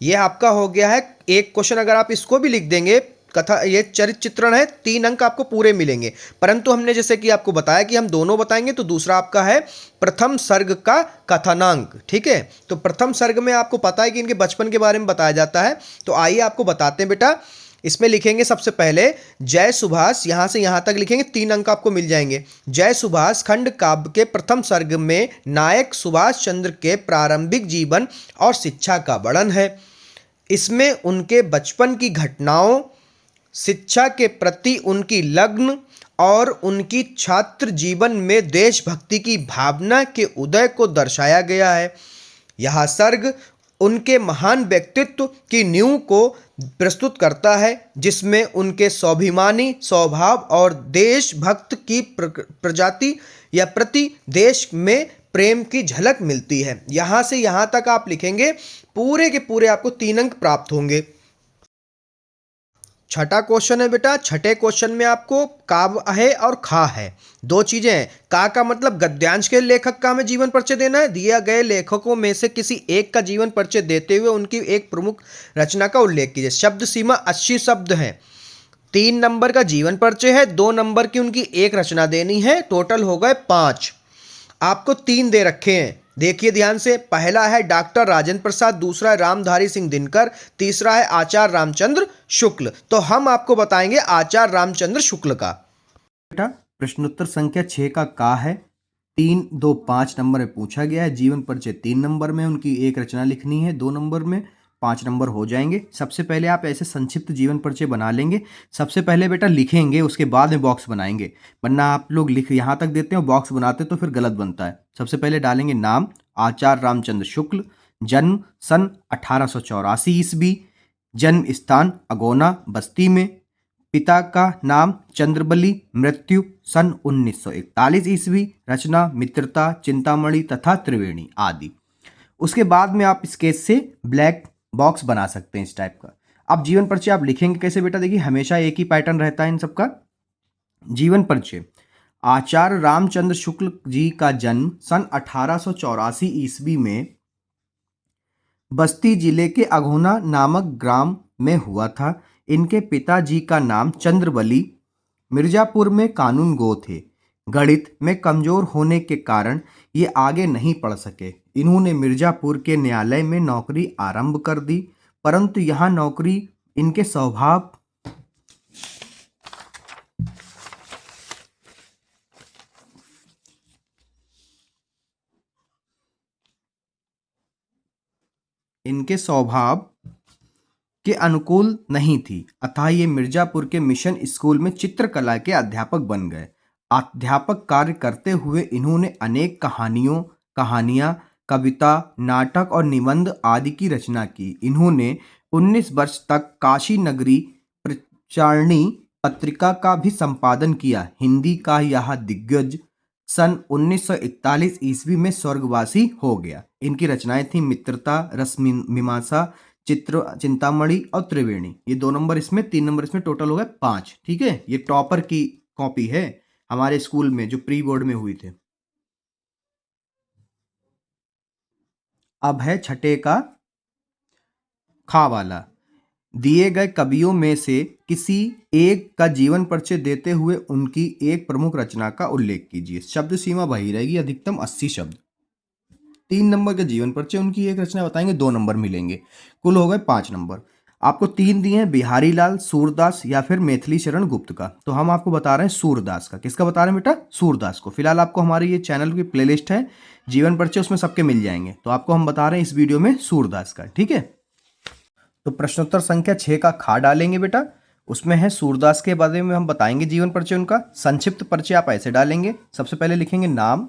ये आपका हो गया है एक क्वेश्चन। अगर आप इसको भी लिख देंगे, कथा ये चरित्र चित्रण है, 3 अंक आपको पूरे मिलेंगे। परंतु हमने जैसे कि आपको बताया कि हम दोनों बताएंगे, तो दूसरा आपका है प्रथम सर्ग का कथनांक। ठीक है, तो प्रथम सर्ग में आपको पता है कि इनके बचपन के बारे में बताया जाता है। तो आइए आपको बताते हैं बेटा। इसमें लिखेंगे सबसे पहले जय सुभाष, यहां से यहां तक लिखेंगे, 3 अंक आपको मिल जाएंगे। जय सुभाष खंड काव्य के प्रथम सर्ग में नायक सुभाष चंद्र के प्रारंभिक जीवन और शिक्षा का वर्णन है। इसमें उनके बचपन की घटनाओं, शिक्षा के प्रति उनकी लगन और उनकी छात्र जीवन में देशभक्ति की भावना के उदय को दर्शाया गया है। यह सर्ग उनके महान व्यक्तित्व की नींव को प्रस्तुत करता है, जिसमें उनके स्वाभिमानी स्वभाव और देशभक्त की प्रजाति या प्रति देश में प्रेम की झलक मिलती है। यहाँ से यहाँ तक आप लिखेंगे, पूरे के पूरे आपको 3 अंक प्राप्त होंगे। छठा क्वेश्चन है बेटा। छठे क्वेश्चन में आपको काव्य है और खा है, 2 चीजें हैं। का मतलब गद्यांश के लेखक का हमें जीवन परिचय देना है। दिए गए लेखकों में से किसी एक का जीवन परिचय देते हुए उनकी एक प्रमुख रचना का उल्लेख कीजिए। शब्द सीमा 80 शब्द हैं। 3 नंबर का जीवन परिचय है, 2 नंबर की उनकी एक रचना देनी है, टोटल हो गए 5। आपको 3 दे रखे हैं, देखिए ध्यान से। पहला है डॉक्टर राजेंद्र प्रसाद, दूसरा है रामधारी सिंह दिनकर, तीसरा है आचार्य रामचंद्र शुक्ल। तो हम आपको बताएंगे आचार्य रामचंद्र शुक्ल का। बेटा प्रश्नोत्तर संख्या 6 का है 3, 2, 5 नंबर में पूछा गया है। जीवन परिचय 3 नंबर में, उनकी एक रचना लिखनी है 2 नंबर में, 5 नंबर हो जाएंगे। सबसे पहले आप ऐसे संक्षिप्त जीवन परिचय बना लेंगे। सबसे पहले बेटा लिखेंगे, उसके बाद में बॉक्स बनाएंगे, वरना आप लोग लिख यहाँ तक देते हो, बॉक्स बनाते तो फिर गलत बनता है। सबसे पहले डालेंगे नाम आचार्य रामचंद्र शुक्ल, जन्म सन 1884 ईस्वी, जन्म स्थान अगोना बस्ती में, पिता का नाम चंद्रबली, मृत्यु सन 1941 ईस्वी, रचना मित्रता, चिंतामणि तथा त्रिवेणी आदि। उसके बाद में आप स्केच से ब्लैक बॉक्स बना सकते हैं इस टाइप का। अब जीवन परिचय आप लिखेंगे कैसे बेटा, देखिए हमेशा एक ही पैटर्न रहता है इन सबका। जीवन परिचय, आचार्य रामचंद्र शुक्ल जी का जन्म सन 1884 ईस्वी में बस्ती जिले के अघोना नामक ग्राम में हुआ था। इनके पिताजी का नाम चंद्रबली मिर्जापुर में कानून गो थे। गणित में कमजोर होने के कारण ये आगे नहीं पढ़ सके। इन्होंने मिर्जापुर के न्यायालय में नौकरी आरंभ कर दी, परंतु यहाँ नौकरी इनके स्वभाव के अनुकूल नहीं थी, अतः ये मिर्जापुर के मिशन स्कूल में चित्रकला के अध्यापक बन गए। अध्यापक कार्य करते हुए इन्होंने अनेक कहानियां, कविता, नाटक और निबंध आदि की रचना की। इन्होंने 19 वर्ष तक काशी नगरी प्रचारणी पत्रिका का भी संपादन किया। हिंदी का यह दिग्गज सन 1941 ईस्वी में स्वर्गवासी हो गया। इनकी रचनाएं थी मित्रता, रस मीमांसा, चिंतामणि और त्रिवेणी। ये 2 नंबर इसमें, 3 नंबर इसमें, टोटल हो गए 5। ठीक है, ये टॉपर की कॉपी है हमारे स्कूल में जो प्री बोर्ड में हुई थे। अब है छठे का खा वाला। दिए गए कवियों में से किसी एक का जीवन परिचय देते हुए उनकी एक प्रमुख रचना का उल्लेख कीजिए। शब्द सीमा वही रहेगी, अधिकतम 80 शब्द। 3 नंबर का जीवन परिचय, उनकी एक रचना बताएंगे, 2 नंबर मिलेंगे, कुल हो गए 5 नंबर। आपको 3 दिए हैं, बिहारी लाल, सूरदास या फिर मैथिली शरण गुप्त का। तो हम आपको बता रहे हैं सूरदास का। किसका बता रहे हैं बेटा? सूरदास को। फिलहाल आपको हमारी ये चैनल की प्लेलिस्ट है जीवन परिचय, उसमें सबके मिल जाएंगे। तो आपको हम बता रहे हैं इस वीडियो में सूरदास का। ठीक है, तो प्रश्नोत्तर संख्या 6 का खा डालेंगे बेटा। उसमें है सूरदास के बारे में हम बताएंगे जीवन परिचय उनका। संक्षिप्त परिचय आप ऐसे डालेंगे, सबसे पहले लिखेंगे नाम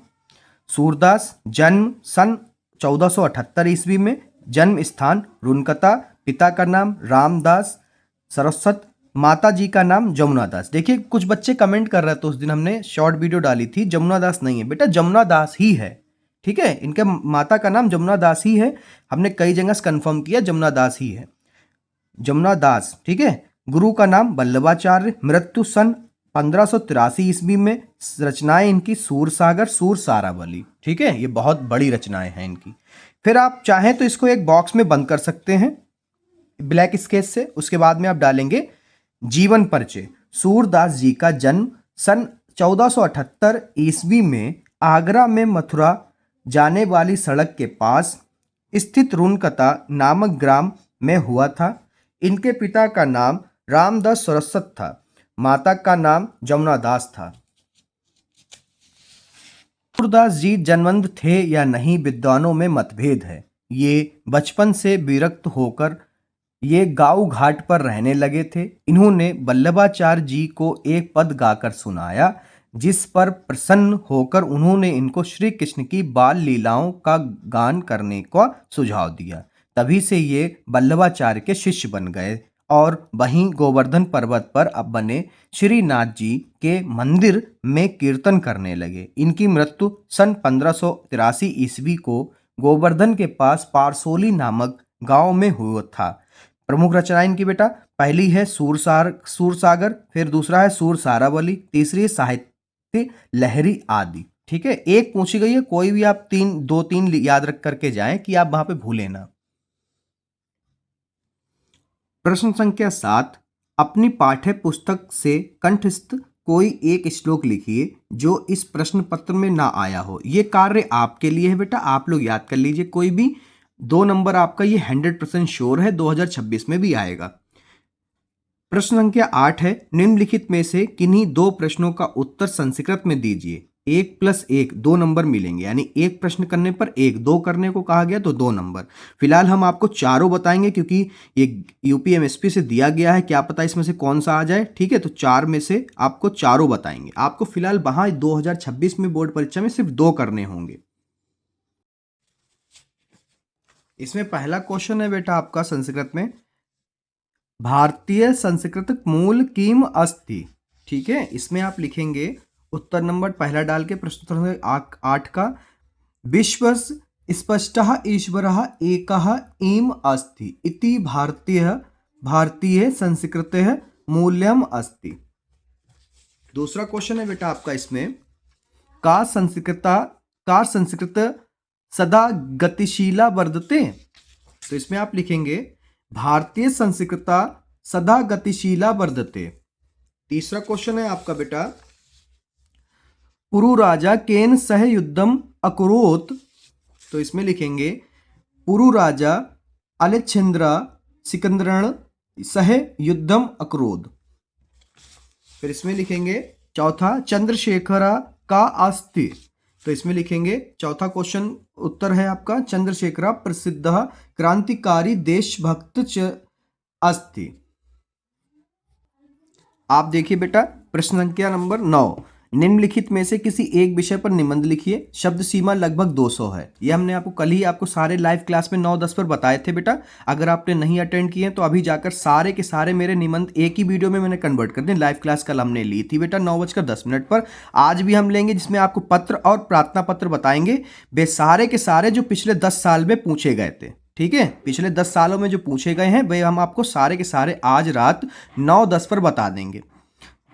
सूरदास, जन्म सन 1478 ईस्वी में, जन्म स्थान रुनकता, पिता का नाम रामदास सरस्वत, माता जी का नाम जमुना दास। देखिए कुछ बच्चे कमेंट कर रहे थे, उस दिन हमने शॉर्ट वीडियो डाली थी, जमुना दास नहीं है बेटा, जमुना दास ही है। ठीक है, इनके माता का नाम जमुना दास ही है, हमने कई जगह से कंफर्म किया, जमुना दास ही है, जमुना दास। ठीक है, गुरु का नाम वल्लभाचार्य, मृत्यु सन 1583 ईस्वी में। रचनाएं इनकी सूरसागर, सूरसारावली। ठीक है, ये बहुत बड़ी रचनाएं हैं इनकी। फिर आप चाहें तो इसको एक बॉक्स में बंद कर सकते हैं ब्लैक स्केच से। उसके बाद में आप डालेंगे जीवन परिचय। सूरदास जी का जन्म सन 1478 ईस्वी में आगरा में मथुरा जाने वाली सड़क के पास स्थित रुनकता नामक ग्राम में हुआ था। इनके पिता का नाम रामदास सरस्वत था, माता का नाम जमुना दास था। सूरदास जी जन्मंध थे या नहीं, विद्वानों में मतभेद है। ये बचपन से विरक्त होकर ये गांव घाट पर रहने लगे थे। इन्होंने वल्लभाचार्य जी को एक पद गाकर सुनाया, जिस पर प्रसन्न होकर उन्होंने इनको श्री कृष्ण की बाल लीलाओं का गान करने का सुझाव दिया। तभी से ये वल्लभाचार्य के शिष्य बन गए और वहीं गोवर्धन पर्वत पर अब बने श्रीनाथ जी के मंदिर में कीर्तन करने लगे। इनकी मृत्यु सन 1583 ईस्वी को गोवर्धन के पास पारसोली नामक गांव में हुआ था। प्रमुख रचनाएं इनकी बेटा, पहली है सूरसागर, फिर दूसरा है सूरसारावली, तीसरी है साहित्य लहरी आदि। ठीक है, एक पूछी गई है, कोई भी आप दो तीन याद रख करके जाएं कि आप वहां पे भूलें ना। प्रश्न संख्या 7, अपनी पाठ्य पुस्तक से कंठस्थ कोई एक श्लोक लिखिए जो इस प्रश्न पत्र में ना आया हो। ये कार्य आपके लिए है बेटा, आप लोग याद कर लीजिए। कोई भी 2 नंबर आपका ये 100% श्योर है, 2026 में भी आएगा। प्रश्न संख्या 8 है, निम्नलिखित में से किन्हीं 2 प्रश्नों का उत्तर संस्कृत में दीजिए। 1+1 2 नंबर मिलेंगे, यानी एक प्रश्न करने पर 1, 2 करने को कहा गया तो 2 नंबर। फिलहाल हम आपको चारों बताएंगे क्योंकि ये यूपीएमएसपी से दिया गया है, क्या पता इसमें से कौन सा आ जाए। ठीक है, तो 4 में से आपको चारों बताएंगे। आपको फिलहाल वहां 2026 में बोर्ड परीक्षा में सिर्फ 2 करने होंगे। इसमें पहला क्वेश्चन है बेटा आपका संस्कृत में, भारतीय संस्कृत मूल किम अस्ति। ठीक है, इसमें आप लिखेंगे उत्तर नंबर पहला डाल के प्रश्न 8 का, विश्व स्पष्टः ईश्वरः एकः एव अस्ति इति भारतीय संस्कृतेः मूल्यम अस्ति। दूसरा क्वेश्चन है बेटा आपका इसमें, का संस्कृत सदा गतिशीला वर्धते। तो इसमें आप लिखेंगे भारतीय संस्कृता सदा गतिशीला वर्धते। तीसरा क्वेश्चन है आपका बेटा, पुरु राजा केन सह युद्धम अकुरोत। तो इसमें लिखेंगे पुरु राजा अलेक्जेंद्र सिकंदरण सह युद्धम अकुरोध। फिर इसमें लिखेंगे चौथा, चंद्रशेखर का अस्ति। तो इसमें लिखेंगे चौथा क्वेश्चन उत्तर है आपका, चंद्रशेखर प्रसिद्ध क्रांतिकारी देशभक्त अस्ति। आप देखिए बेटा प्रश्न संख्या नंबर 9, निम्नलिखित में से किसी एक विषय पर निबंध लिखिए। शब्द सीमा लगभग 200 है। ये हमने आपको कल ही आपको सारे लाइव क्लास में 9-10 पर बताए थे बेटा। अगर आपने नहीं अटेंड किए तो अभी जाकर सारे के सारे मेरे निबंध एक ही वीडियो में मैंने कन्वर्ट कर दिए। लाइव क्लास कल हमने ली थी बेटा 9:10 पर। आज भी हम लेंगे, जिसमें आपको पत्र और प्रार्थना पत्र बताएंगे, वे सारे के सारे जो पिछले 10 साल में पूछे गए थे। ठीक है, पिछले 10 सालों में जो पूछे गए हैं वे हम आपको सारे के सारे आज रात 9:10 पर बता देंगे।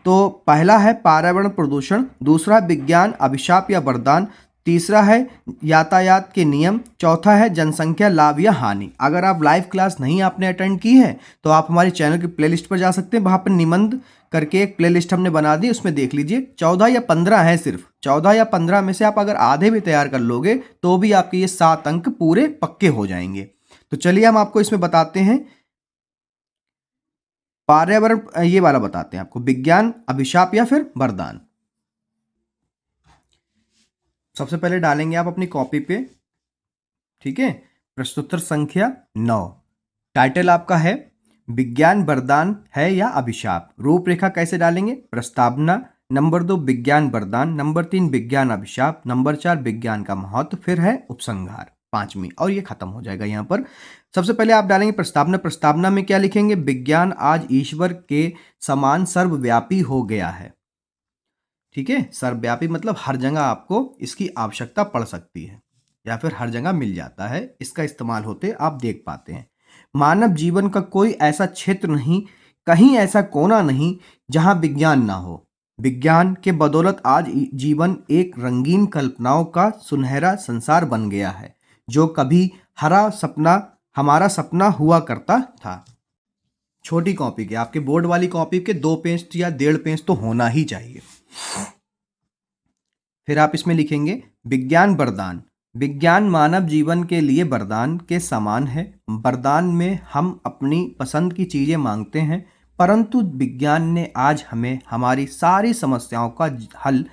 तो पहला है पर्यावरण प्रदूषण, दूसरा विज्ञान अभिशाप या वरदान, तीसरा है यातायात के नियम, चौथा है जनसंख्या लाभ या हानि। अगर आप लाइव क्लास नहीं आपने अटेंड की है तो आप हमारे चैनल की प्लेलिस्ट पर जा सकते हैं, वहाँ पर निबंध करके एक प्लेलिस्ट हमने बना दी, उसमें देख लीजिए। 14 या 15 है, सिर्फ 14 या 15 में से आप अगर आधे भी तैयार कर लोगे तो भी आपके ये 7 अंक पूरे पक्के हो जाएंगे। तो चलिए हम आपको इसमें बताते हैं, पर्यावरण ये वाला बताते हैं आपको, विज्ञान अभिशाप या फिर वरदान। सबसे पहले डालेंगे आप अपनी कॉपी पे। ठीक है, प्रश्नोत्तर संख्या 9, टाइटल आपका है विज्ञान वरदान है या अभिशाप। रूपरेखा कैसे डालेंगे, प्रस्तावना, नंबर 2 विज्ञान वरदान, नंबर 3 विज्ञान अभिशाप, नंबर 4 विज्ञान का महत्व, फिर है उपसंहार 5वीं, और ये खत्म हो जाएगा यहाँ पर। सबसे पहले आप डालेंगे प्रस्तावना। प्रस्तावना में क्या लिखेंगे, विज्ञान आज ईश्वर के समान सर्वव्यापी हो गया है। ठीक है, सर्वव्यापी मतलब हर जगह आपको इसकी आवश्यकता पड़ सकती है या फिर हर जगह मिल जाता है, इसका इस्तेमाल होते आप देख पाते हैं। मानव जीवन का कोई ऐसा क्षेत्र नहीं, कहीं ऐसा कोना नहीं जहां विज्ञान ना हो। विज्ञान के बदौलत आज जीवन एक रंगीन कल्पनाओं का सुनहरा संसार बन गया है, जो कभी हमारा सपना हुआ करता था। छोटी कॉपी के, आपके बोर्ड वाली कॉपी के 2 पेज या 1.5 पेज तो होना ही चाहिए। फिर आप इसमें लिखेंगे विज्ञान वरदान। विज्ञान मानव जीवन के लिए वरदान के समान है। वरदान में हम अपनी पसंद की चीज़ें मांगते हैं, परंतु विज्ञान ने आज हमें हमारी सारी समस्याओं का हल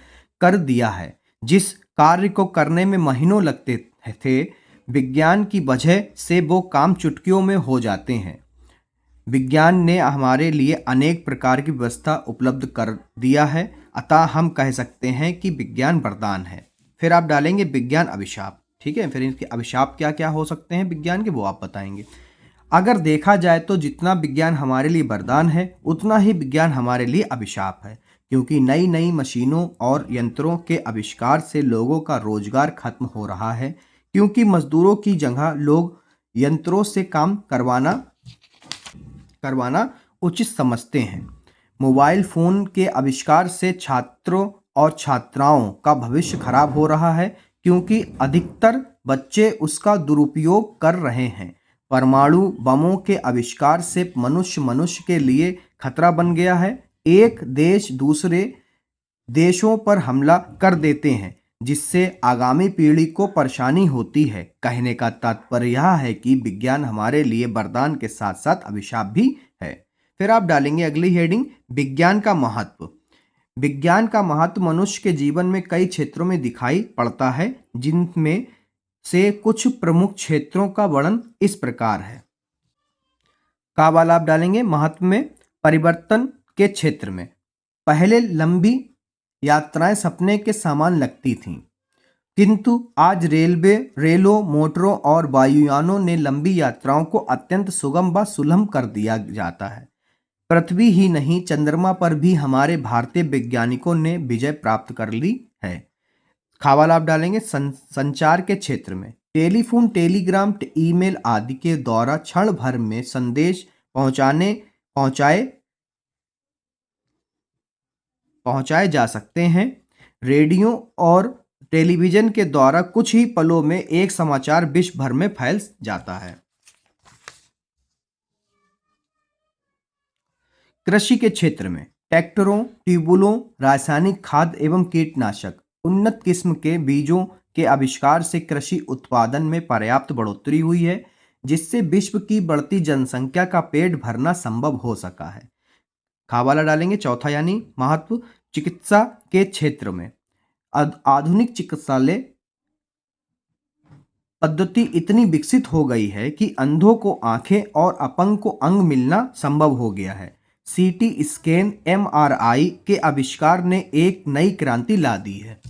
कर दिया है। जिस कार्य को करने में महीनों लगते थे, विज्ञान की वजह से वो काम चुटकियों में हो जाते हैं। विज्ञान ने हमारे लिए अनेक प्रकार की व्यवस्था उपलब्ध कर दिया है, अतः हम कह सकते हैं कि विज्ञान वरदान है। फिर आप डालेंगे विज्ञान अभिशाप। ठीक है, फिर इनके अभिशाप क्या क्या हो सकते हैं विज्ञान के, वो आप बताएंगे। अगर देखा जाए तो जितना विज्ञान हमारे लिए वरदान है, उतना ही विज्ञान हमारे लिए अभिशाप है, क्योंकि नई नई मशीनों और यंत्रों के आविष्कार से लोगों का रोजगार खत्म हो रहा है, क्योंकि मजदूरों की जगह लोग यंत्रों से काम करवाना उचित समझते हैं। मोबाइल फ़ोन के आविष्कार से छात्रों और छात्राओं का भविष्य खराब हो रहा है, क्योंकि अधिकतर बच्चे उसका दुरुपयोग कर रहे हैं। परमाणु बमों के आविष्कार से मनुष्य के लिए खतरा बन गया है। एक देश दूसरे देशों पर हमला कर देते हैं, जिससे आगामी पीढ़ी को परेशानी होती है। कहने का तात्पर्य यह है कि विज्ञान हमारे लिए वरदान के साथ साथ अभिशाप भी है। फिर आप डालेंगे अगली हेडिंग, विज्ञान का महत्व। विज्ञान का महत्व मनुष्य के जीवन में कई क्षेत्रों में दिखाई पड़ता है, जिनमें से कुछ प्रमुख क्षेत्रों का वर्णन इस प्रकार है। का वाला आप डालेंगे महत्व में, परिवर्तन के क्षेत्र में। पहले लंबी यात्राएं सपने के समान लगती थीं, किंतु आज रेलों, मोटरों और वायुयानों ने लंबी यात्राओं को अत्यंत सुगम व सुलभ कर दिया जाता है। पृथ्वी ही नहीं, चंद्रमा पर भी हमारे भारतीय वैज्ञानिकों ने विजय प्राप्त कर ली है। खावाला आप डालेंगे संचार के क्षेत्र में। टेलीफोन, टेलीग्राम, ईमेल आदि के द्वारा क्षण भर में संदेश पहुंचाए जा सकते हैं। रेडियो और टेलीविजन के द्वारा कुछ ही पलों में एक समाचार विश्व भर में फैल जाता है। कृषि के क्षेत्र में ट्रैक्टरों, ट्यूबवेलों, रासायनिक खाद एवं कीटनाशक, उन्नत किस्म के बीजों के आविष्कार से कृषि उत्पादन में पर्याप्त बढ़ोतरी हुई है, जिससे विश्व की बढ़ती जनसंख्या का पेट भरना संभव हो सका है। खावाला डालेंगे चौथा यानी महत्व। चिकित्सा के क्षेत्र में आधुनिक चिकित्सालय पद्धति इतनी विकसित हो गई है कि अंधों को आंखें और अपंग को अंग मिलना संभव हो गया है। सीटी स्कैन, एमआरआई के आविष्कार ने एक नई क्रांति ला दी है।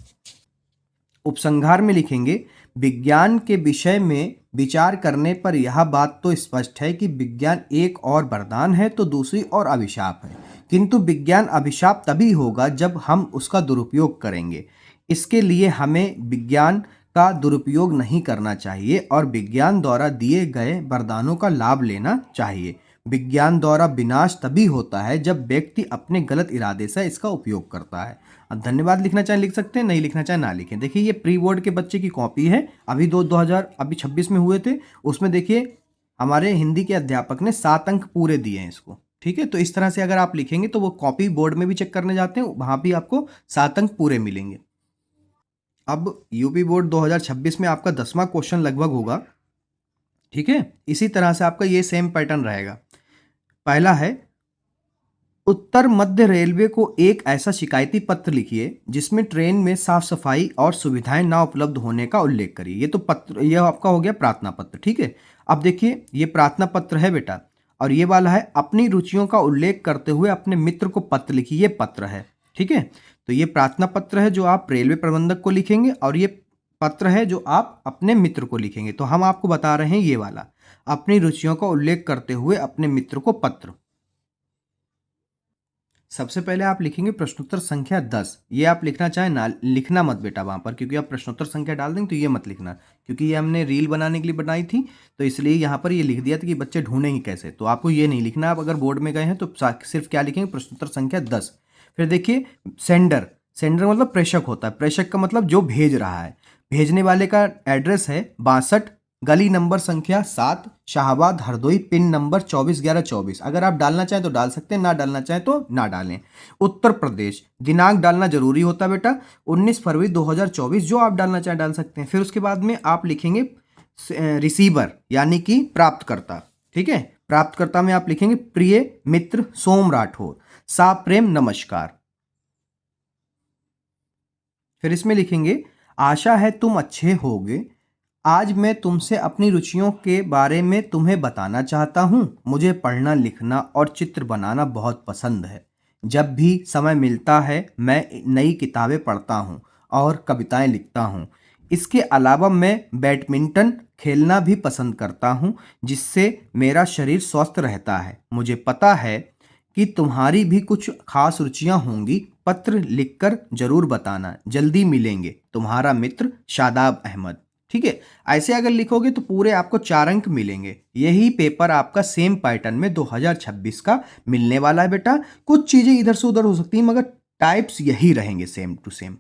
उपसंहार में लिखेंगे, विज्ञान के विषय में विचार करने पर यह बात तो स्पष्ट है कि विज्ञान एक और वरदान है तो दूसरी और अभिशाप है, किंतु विज्ञान अभिशाप तभी होगा जब हम उसका दुरुपयोग करेंगे। इसके लिए हमें विज्ञान का दुरुपयोग नहीं करना चाहिए और विज्ञान द्वारा दिए गए वरदानों का लाभ लेना चाहिए। विज्ञान द्वारा विनाश तभी होता है जब व्यक्ति अपने गलत इरादे से इसका उपयोग करता है। अब धन्यवाद लिखना चाहें लिख सकते हैं, नहीं लिखना चाहें ना लिखें। देखिए ये प्री बोर्ड के बच्चे की कॉपी है, अभी 2026 में हुए थे, उसमें देखिए हमारे हिंदी के अध्यापक ने 7 अंक पूरे दिए हैं इसको। ठीक है, तो इस तरह से अगर आप लिखेंगे तो वो कॉपी बोर्ड में भी चेक करने जाते हैं, वहाँ भी आपको 7 अंक पूरे मिलेंगे। अब यूपी बोर्ड 2026 में आपका 10वां क्वेश्चन लगभग होगा। ठीक है, इसी तरह से आपका ये सेम पैटर्न रहेगा। पहला है, उत्तर मध्य रेलवे को एक ऐसा शिकायती पत्र लिखिए जिसमें ट्रेन में साफ सफाई और सुविधाएं ना उपलब्ध होने का उल्लेख करिए। ये तो पत्र, ये आपका हो गया प्रार्थना पत्र। ठीक है, अब देखिए ये प्रार्थना पत्र है बेटा, और ये वाला है अपनी रुचियों का उल्लेख करते हुए अपने मित्र को पत्र लिखिए, ये पत्र है। ठीक है, तो ये प्रार्थना पत्र है जो आप रेलवे प्रबंधक को लिखेंगे, और ये पत्र है जो आप अपने मित्र को लिखेंगे। तो हम आपको बता रहे हैं ये वाला, अपनी रुचियों का उल्लेख करते हुए अपने मित्र को पत्र। सबसे पहले आप लिखेंगे प्रश्नोत्तर संख्या 10। ये आप लिखना चाहें ना लिखना मत बेटा वहाँ पर, क्योंकि आप प्रश्नोत्तर संख्या डाल देंगे तो ये मत लिखना, क्योंकि ये हमने रील बनाने के लिए बनाई थी, तो इसलिए यहाँ पर ये लिख दिया था कि बच्चे ढूंढेंगे कैसे। तो आपको ये नहीं लिखना, आप अगर बोर्ड में गए हैं तो सिर्फ क्या लिखेंगे, प्रश्नोत्तर संख्या 10। फिर देखिए सेंडर, सेंडर मतलब प्रेषक होता है, प्रेषक का मतलब जो भेज रहा है। भेजने वाले का एड्रेस है 62, गली नंबर संख्या 7, शाहबाद हरदोई, पिन नंबर 241124। अगर आप डालना चाहें तो डाल सकते हैं, ना डालना चाहें तो ना डालें। उत्तर प्रदेश, दिनांक डालना जरूरी होता है बेटा, 19 फरवरी 2024, जो आप डालना चाहें डाल सकते हैं। फिर उसके बाद में आप लिखेंगे रिसीवर यानी कि प्राप्तकर्ता, ठीक है। प्राप्तकर्ता में आप लिखेंगे प्रिय मित्र सोम राठौर, सा प्रेम नमस्कार। फिर इसमें लिखेंगे आशा है तुम अच्छे होगे, आज मैं तुमसे अपनी रुचियों के बारे में तुम्हें बताना चाहता हूँ। मुझे पढ़ना लिखना और चित्र बनाना बहुत पसंद है। जब भी समय मिलता है मैं नई किताबें पढ़ता हूँ और कविताएं लिखता हूँ। इसके अलावा मैं बैडमिंटन खेलना भी पसंद करता हूँ, जिससे मेरा शरीर स्वस्थ रहता है। मुझे पता है कि तुम्हारी भी कुछ खास रुचियां होंगी। पत्र लिखकर जरूर बताना। जल्दी मिलेंगे, तुम्हारा मित्र शादाब अहमद। ठीक है, ऐसे अगर लिखोगे तो पूरे आपको 4 अंक मिलेंगे। यही पेपर आपका सेम पैटर्न में 2026 का मिलने वाला है बेटा। कुछ चीजें इधर से उधर हो सकती हैं मगर टाइप्स यही रहेंगे सेम टू सेम।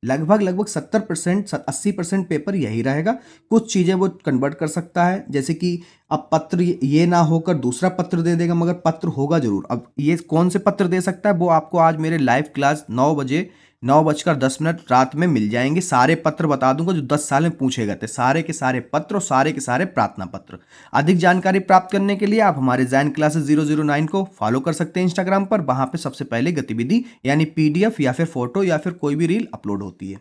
लगभग 70% 80% पेपर यही रहेगा। कुछ चीज़ें वो कन्वर्ट कर सकता है, जैसे कि अब पत्र ये ना होकर दूसरा पत्र दे देगा, मगर पत्र होगा जरूर। अब ये कौन से पत्र दे सकता है वो आपको आज मेरे लाइव क्लास 9:10 रात में मिल जाएंगे। सारे पत्र बता दूंगा जो 10 साल में पूछे गए थे, सारे के सारे पत्र और सारे के सारे प्रार्थना पत्र। अधिक जानकारी प्राप्त करने के लिए आप हमारे जैन क्लासेस 009 को फॉलो कर सकते हैं इंस्टाग्राम पर। वहां पे सबसे पहले गतिविधि यानी PDF या फिर फोटो या फिर कोई भी रील अपलोड होती है।